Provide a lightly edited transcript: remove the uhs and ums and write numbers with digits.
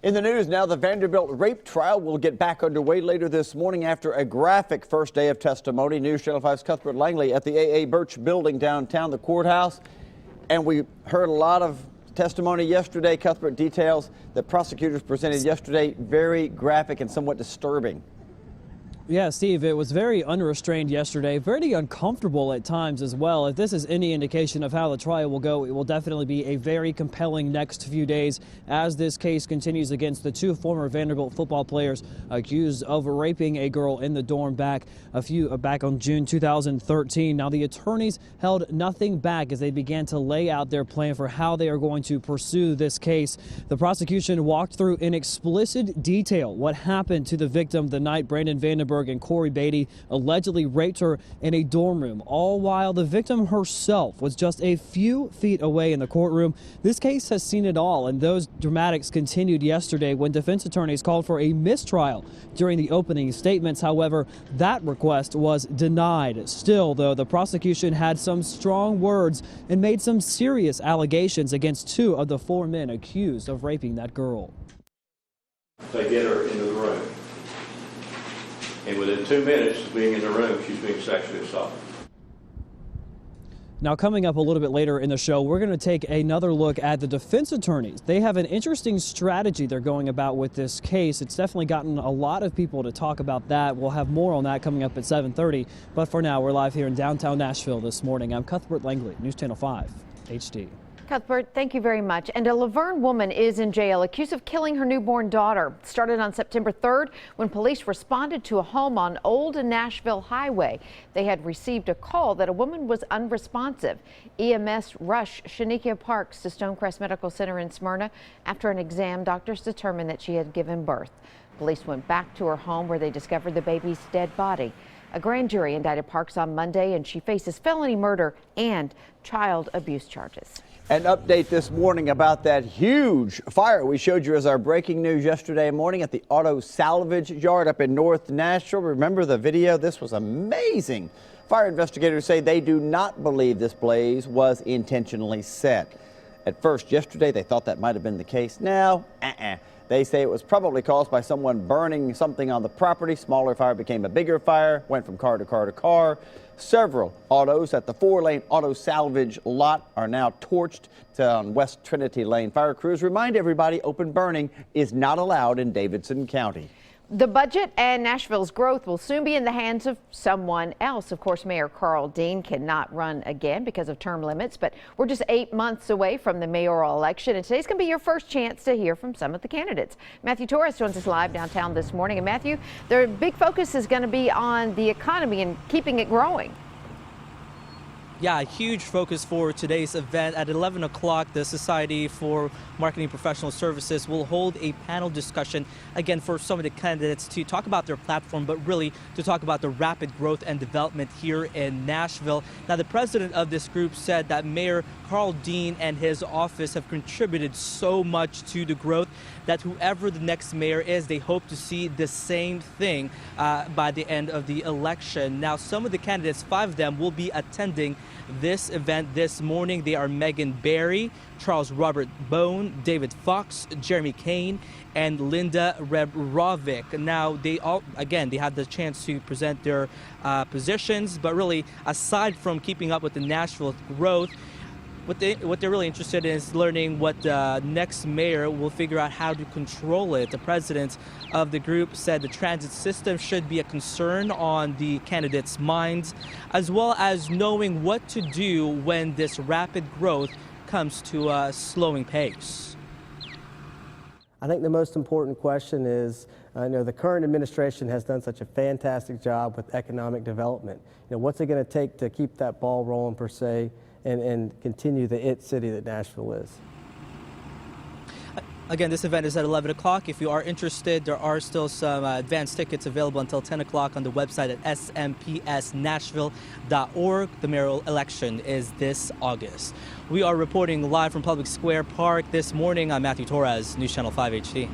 In the news now, the Vanderbilt rape trial will get back underway later this morning after a graphic first day of testimony. News Channel 5's Cuthbert Langley at the A.A. Birch building downtown, the courthouse. And we heard a lot of testimony yesterday. Cuthbert, details that prosecutors presented yesterday, very graphic and somewhat disturbing. Yeah, Steve, it was very unrestrained yesterday, very uncomfortable at times as well. If this is any indication of how the trial will go, it will definitely be a very compelling next few days as this case continues against the two former Vanderbilt football players accused of raping a girl in the dorm back on June 2013. Now, the attorneys held nothing back as they began to lay out their plan for how they are going to pursue this case. The prosecution walked through in explicit detail what happened to the victim the night Brandon Vandenberg and Corey Beatty allegedly raped her in a dorm room, all while the victim herself was just a few feet away in the courtroom. This case has seen it all, and those dramatics continued yesterday when defense attorneys called for a mistrial during the opening statements. However, that request was denied. Still, though, the prosecution had some strong words and made some serious allegations against two of the four men accused of raping that girl. They get her into the room, and within 2 minutes of being in the room, she's being sexually assaulted. Now, coming up a little bit later in the show, we're going to take another look at the defense attorneys. They have an interesting strategy they're going about with this case. It's definitely gotten a lot of people to talk about that. We'll have more on that coming up at 7:30. But for now, we're live here in downtown Nashville this morning. I'm Cuthbert Langley, News Channel 5 HD. Cuthbert, thank you very much. And a Laverne woman is in jail accused of killing her newborn daughter. It started on September 3rd when police responded to a home on Old Nashville Highway. They had received a call that a woman was unresponsive. EMS rushed Shanikia Parks to Stonecrest Medical Center in Smyrna. After an exam, doctors determined that she had given birth. Police went back to her home where they discovered the baby's dead body. A grand jury indicted Parks on Monday, and she faces felony murder and child abuse charges. An update this morning about that huge fire we showed you as our breaking news yesterday morning at the auto salvage yard up in North Nashville. Remember the video? This was amazing. Fire investigators say they do not believe this blaze was intentionally set. At first yesterday, they thought that might have been the case. Now, They say it was probably caused by someone burning something on the property. Smaller fire became a bigger fire, went from car to car to car. Several autos at the 4-lane auto salvage lot are now torched on West Trinity Lane. Fire crews remind everybody open burning is not allowed in Davidson County. The budget and Nashville's growth will soon be in the hands of someone else. Of course, Mayor Carl Dean cannot run again because of term limits, but we're just 8 months away from the mayoral election, and today's going to be your first chance to hear from some of the candidates. Matthew Torres joins us live downtown this morning. And Matthew, their big focus is going to be on the economy and keeping it growing. Yeah, a huge focus for today's event. At 11 o'clock, the Society for Marketing Professional Services will hold a panel discussion, again, for some of the candidates to talk about their platform, but really to talk about the rapid growth and development here in Nashville. Now, the president of this group said that Mayor Carl Dean and his office have contributed so much to the growth that whoever the next mayor is, they hope to see the same thing by the end of the election. Now, some of the candidates, 5 of them, will be attending this event this morning. They are Megan Barry, Charles Robert Bone, David Fox, Jeremy Kane, and Linda Rebrovic. Now, they had the chance to present their positions, but really, aside from keeping up with the Nashville growth, what they're really interested in is learning what the next mayor will figure out how to control it. The president of the group said the transit system should be a concern on the candidates' minds, as well as knowing what to do when this rapid growth comes to a slowing pace. I think the most important question is, the current administration has done such a fantastic job with economic development. What's it going to take to keep that ball rolling per se, and continue the IT city that Nashville is? Again, this event is at 11 o'clock. If you are interested, there are still some advance tickets available until 10 o'clock on the website at smpsnashville.org. The mayoral election is this August. We are reporting live from Public Square Park this morning. I'm Matthew Torres, News Channel 5 HD.